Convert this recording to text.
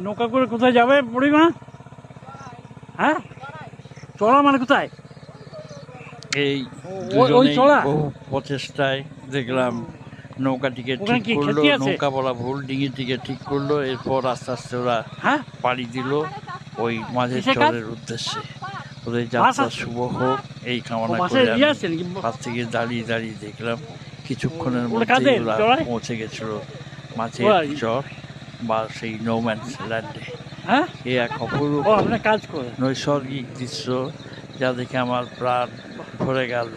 নৌকা করে কোথায় যাবে বুড়িমা? হ্যাঁ, চড়া মানে কোথায়? এই ওই দুজনেই চড়া? বহু প্রচেষ্টায় দেখলাম নৌকাটিকে ওখানে ঠিক কি করলো, ক্ষতি আছে? নৌকা বলা ভুল, ডিঙিটিকে ঠিক করলো, এরপর আস্তে আস্তে ওরা হ্যাঁ, পাড়ি দিল ওই মাঝের কিসের কাজ? চরের উদ্দেশ্যে। ওদের মাছ যাত্রা আছে? শুভ হোক এই ও কামনা মাছের করে ইয়ে আমি আছে নাকি? পাশ থেকে দাঁড়িয়ে দাঁড়িয়ে দেখলাম কিছুক্ষণের ওটা মধ্যেই কাদের ওরা চড়ায়? পৌঁছে গেছিল মাঝের ওরা চর বা সেই নোম্যান্স ল্যান্ডে। হ্যাঁ, এ এক অপরূপ ও আপনার কাজ করে। নৈসর্গিক দৃশ্য যা দেখে আমার প্রাণ ভরে গেল।